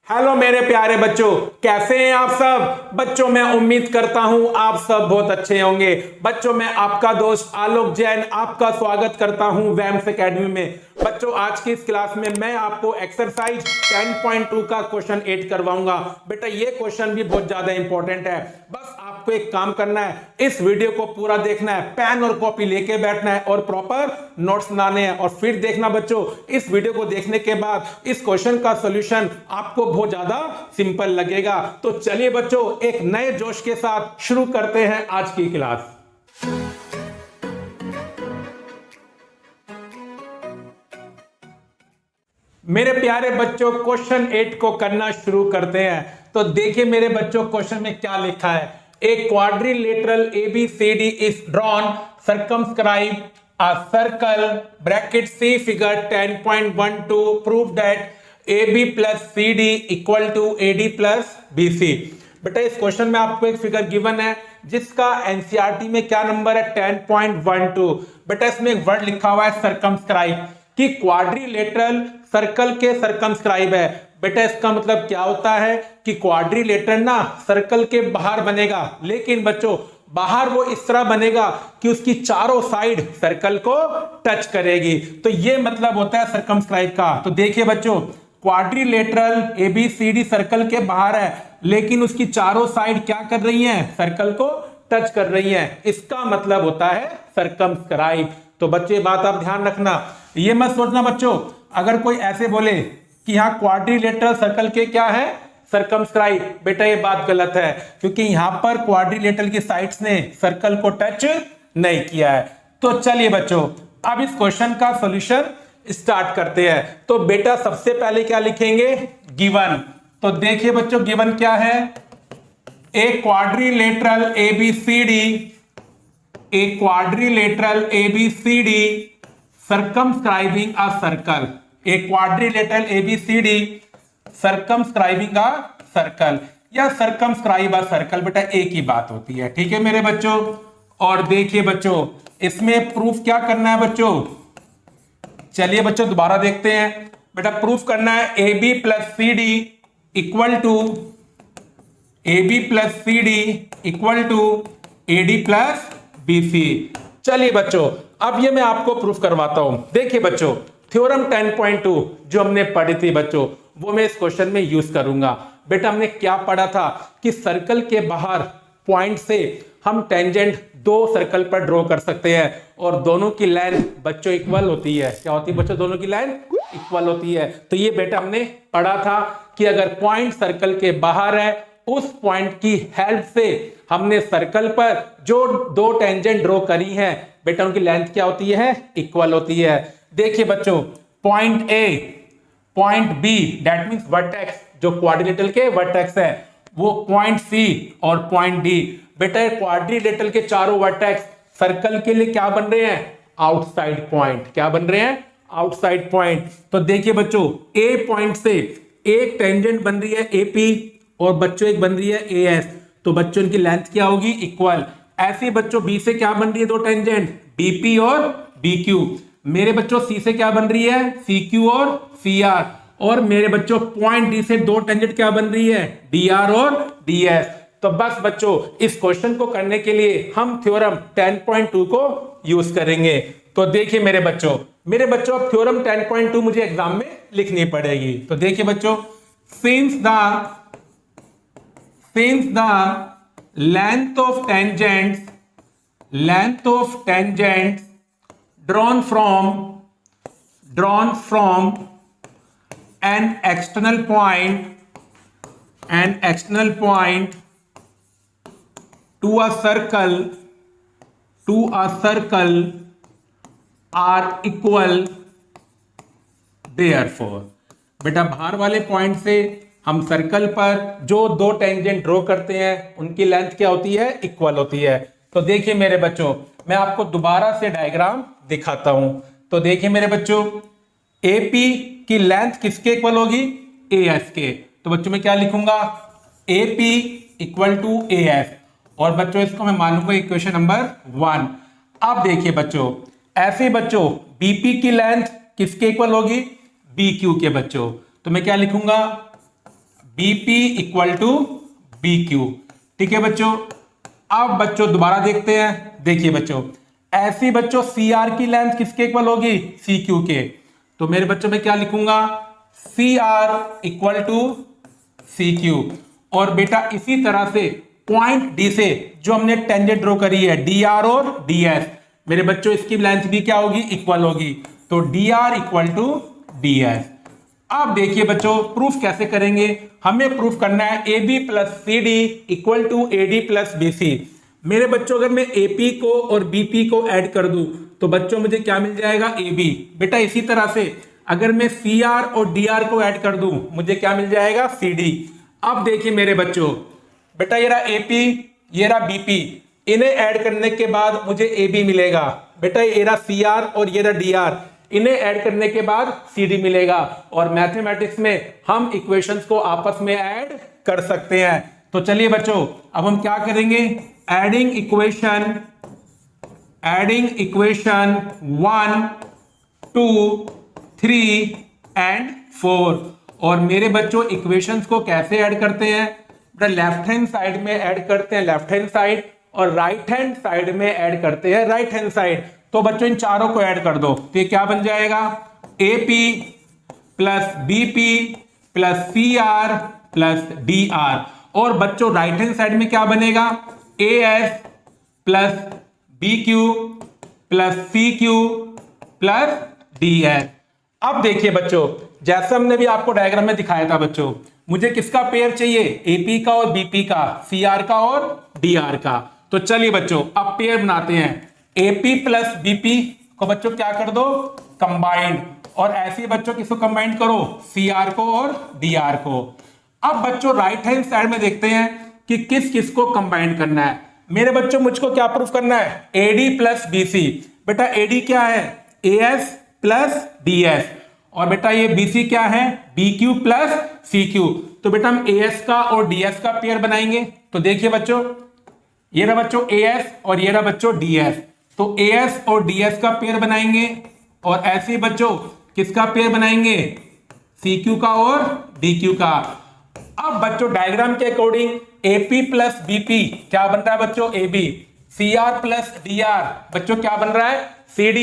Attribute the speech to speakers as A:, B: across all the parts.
A: Hello मेरे प्यारे बच्चों, कैसे हैं आप सब बच्चों। मैं उम्मीद करता हूं आप सब बहुत अच्छे होंगे। बच्चों मैं आपका दोस्त आलोक जैन आपका स्वागत करता हूं वैम्स एकेडमी में। बच्चों आज की इस क्लास में मैं आपको एक्सरसाइज 10.2 का क्वेश्चन 8 करवाऊंगा। बेटा ये क्वेश्चन भी बहुत ज्यादा इंपॉर्टेंट है। बस आपको एक काम करना है, इस वीडियो को पूरा देखना है, पेन और कॉपी लेके बैठना है और प्रॉपर नोट्स बनाने हैं और फिर देखना बच्चों, इस वीडियो को देखने के बाद इस क्वेश्चन का सॉल्यूशन आपको बहुत ज्यादा सिंपल लगेगा। तो चलिए बच्चों एक नए जोश के साथ शुरू करते हैं आज की क्लास। मेरे प्यारे बच्चों क्वेश्चन 8 को करना शुरू करते हैं। तो देखिए मेरे बच्चों क्वेश्चन में क्या लिखा है। A quadrilateral ABCD is drawn circumscribe a circle bracket C figure 10.12 prove that AB plus CD equal to AD plus BC। बेटा इस क्वेश्चन में आपको एक फिगर गिवन है जिसका एनसीईआरटी में क्या नंबर है 10.12। बेटा इसमें एक वर्ड लिखा हुआ है सर्कमस्क्राइब कि क्वाड्रिलेटरल सर्कल के सर्कमस्क्राइब है। बेटा इसका मतलब क्या होता है कि क्वाड्रिलेटरल ना सर्कल के बाहर बनेगा, लेकिन बच्चों बाहर वो इस तरह बनेगा कि उसकी चारों साइड सर्कल को टच करेगी। तो ये मतलब होता है सर्कमस्क्राइब का। तो देखिए बच्चों क्वाड्रिलेटरल ABCD सर्कल के बाहर है, लेकिन उसकी चारों साइड क्या कर रही हैं, सर्कल को टच कर रही हैं। इसका मतलब होता है सर्कमस्क्राइब। तो बच्चे बात आप ध्यान रखना, ये मत सोचना बच्चों अगर कोई ऐसे बोले कि यहाँ क्वाड्रिलेटरल सर्कल के क्या है सर्कमस्क्राइब, बेटा ये बात गलत है, क्योंकि यहां पर क्वाड्रिलेटरल की साइड्स ने सर्कल को टच नहीं किया है। तो चलिए बच्चों अब इस क्वेश्चन का सॉल्यूशन स्टार्ट करते हैं। तो बेटा सबसे पहले क्या लिखेंगे, गिवन। तो देखिए बच्चों गिवन क्या है, A quadrilateral ABCD circumscribing a circle, a quadrilateral ABCD circumscribing a circle या circumscribe a circle, बेटा एक ही बात होती है, ठीक है मेरे बच्चों। और देखिए बच्चों इसमें प्रूफ क्या करना है बच्चों, चलिए बच्चों दोबारा देखते हैं। बेटा प्रूफ करना है AB plus CD equal to AD plus BC। चलिए बच्चों अब ये मैं आपको प्रूफ करवाता हूं। देखिए बच्चों थ्योरम 10.2 जो हमने पढ़ी थी बच्चों, वो मैं इस क्वेश्चन में यूज करूंगा। बेटा हमने क्या पढ़ा था कि सर्कल के बाहर पॉइंट से हम टेंजेंट दो सर्कल पर ड्रॉ कर सकते हैं और दोनों की लेंथ बच्चों इक्वल होती है। क्या होती है बच्चों, दोनों की लेंथ इक्वल होती है। तो ये बेटा हमने पढ़ा था कि अगर पॉइंट सर्कल के बाहर है, उस पॉइंट की हेल्प से हमने सर्कल पर जो दो टेंजेंट ड्रॉ करी हैं बेटा उनकी लेंथ क्या होती है, इक्वल होती है। देखिए बच्चों point A point B that means vertex जो क्वाड्रिलेटरल के वर्टेक्स है, वो पॉइंट C और पॉइंट D। बेटा क्वाड्रिलेटरल के चारों वर्टेक्स सर्कल के लिए क्या बन रहे हैं, आउटसाइड पॉइंट। क्या बन रहे हैं, आउटसाइड पॉइंट। तो देखिए बच्चों A पॉइंट से एक टेंजेंट बन रही है AP और बच्चों एक बन रही है AS। तो बच्चों इनकी लेंथ क्या होगी, इक्वल। ऐसे बच्चों B से क्या बन रही है, दो टेंजेंट BP और BQ। मेरे बच्चों C से क्या बन रही है, CQ और CR। और मेरे बच्चों पॉइंट D से दो टेंजेंट क्या बन रही है, DR और DS। तो बस बच्चों इस क्वेश्चन को करने के लिए हम थ्योरम 10.2 को यूज करेंगे। तो देखिए मेरे बच्चों अब थ्योरम 10.2 मुझे एग्जाम में लिखनी पड़ेगी। तो देखिए बच्चों since the length of tangents drawn from an external point to a circle are equal, therefore बेटा बाहर वाले पॉइंट से हम सर्कल पर जो दो टेंजेंट ड्रॉ करते हैं उनकी लेंथ क्या होती है, इक्वल होती है। तो देखिए मेरे बच्चों मैं आपको दोबारा से डायग्राम दिखाता हूं। तो देखिए मेरे बच्चों AP की लेंथ किसके इक्वल होगी, AS के। तो बच्चों मैं क्या लिखूंगा, AP इक्वल टू AS। और बच्चों इसको मैं मानूंगा इक्वेशन नंबर 1। अब देखिए बच्चों ऐसे बच्चों BP की लेंथ किसके इक्वल होगी, BQ के बच्चों। तो मैं क्या लिखूंगा, BP इक्वल टू BQ। ठीक है बच्चों, अब बच्चों दोबारा देखते हैं। देखिए बच्चों, ऐसी बच्चों CR की लेंथ किसके इक्वल होगी? CQ के। तो मेरे बच्चों में क्या लिखूंगा? CR equal to CQ। और बेटा इसी तरह से पॉइंट D से जो हमने टेंजेंट ड्रॉ करी है DR और DS, मेरे बच्चों इसकी लेंथ भी क्या होगी? इक्वल होगी। तो DR इक्वल टू DS। अब देखिए बच्चों, प्रूफ कैसे करेंगे? हमें प्रूफ करना है AB plus CD equal to AD plus BC। मेरे बच्चों अगर मैं AP को और BP को ऐड कर दूं तो बच्चों मुझे क्या मिल जाएगा? AB। बेटा इसी तरह से अगर मैं CR और DR को ऐड कर दूं मुझे क्या मिल जाएगा? CD। अब देखिए मेरे बच्चों, बेटा ये रहा AP, ये रहा BP, इन्हें ऐड करने के बाद मुझे AB मिलेगा। बेटा ये रहा CR और ये रहा DR, इन्हें ऐड करने के बाद CD मिलेगा। और मैथमेटिक्स में हम इक्वेशंस को आपस में ऐड कर सकते हैं। तो चलिए बच्चों, अब हम क्या करेंगे? Adding equation 1, 2, 3 and 4। और मेरे बच्चों इक्वेशंस को कैसे ऐड करते हैं? लेफ्ट हैंड साइड में ऐड करते हैं लेफ्ट हैंड साइड, और राइट हैंड साइड में ऐड करते हैं राइट हैंड साइड। तो बच्चों इन चारों को ऐड कर दो तो ये क्या बन जाएगा? AP plus BP plus CR plus DR। और बच्चों राइट हैंड साइड में क्या बनेगा? AS plus BQ plus CQ plus DS। अब देखिए बच्चों, जैसा हमने भी आपको डायग्राम में दिखाया था बच्चों, मुझे किसका पेयर चाहिए? AP का और BP का, CR का और DR का। तो चलिए बच्चों अब पेयर बनाते हैं। AP प्लस BP को बच्चों क्या कर दो? कंबाइंड। और ऐसे बच्चों किसको कंबाइंड करो? CR को और DR को। अब बच्चों राइट हैंड साइड में देखते हैं कि किस किस को कंबाइंड करना है। मेरे बच्चों मुझको क्या प्रूफ करना है? AD plus BC। बेटा AD क्या है? AS plus DS। और बेटा ये BC क्या है? BQ plus CQ। तो बेटा हम AS का और DS का पेयर बनाएंगे। तो देखिए बच्चों, ये रहा बच्चों AS और ये रहा बच्चों DS। तो AS और DS का पेयर बनाएंगे। और ऐसे बच्चों किसका पेयर बनाएंगे? CQ का और DQ का। अब बच्चों डायग्राम के अकॉर्डिंग AP प्लस BP क्या बन रहा है बच्चों? AB। CR प्लस DR बच्चों क्या बन रहा है? CD।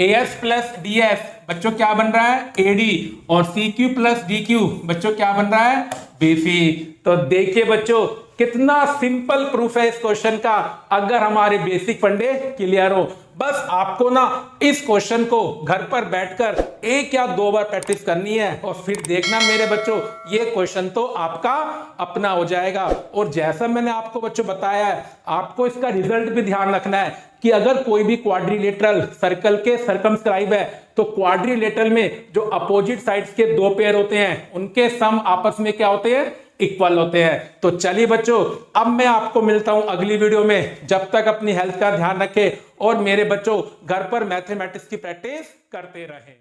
A: AS प्लस DS बच्चों क्या बन रहा है? AD। और CQ प्लस DQ बच्चों क्या बन रहा है? BC। तो देखिए बच्चों कितना सिंपल प्रूफ है इस क्वेश्चन का, अगर हमारे बेसिक फंडे क्लियर हो। बस आपको ना इस क्वेश्चन को घर पर बैठकर 1 या 2 बार प्रैक्टिस करनी है और फिर देखना मेरे बच्चों ये क्वेश्चन तो आपका अपना हो जाएगा। और जैसा मैंने आपको बच्चों बताया है, आपको इसका रिजल्ट भी ध्यान रखना है कि अगर कोई भी क्वाड्रिलेटरल सर्कल के सर्कमस्क्राइब है तो क्वाड्रिलेटरल में जो अपोजिट साइड्स के 2 पेयर होते हैं उनके सम आपस में क्या होते हैं? इक्वल होते हैं। तो चलिए बच्चों अब मैं आपको मिलता हूं अगली वीडियो में। जब तक अपनी हेल्थ का ध्यान रखें और मेरे बच्चों घर पर मैथमेटिक्स की प्रैक्टिस करते रहें।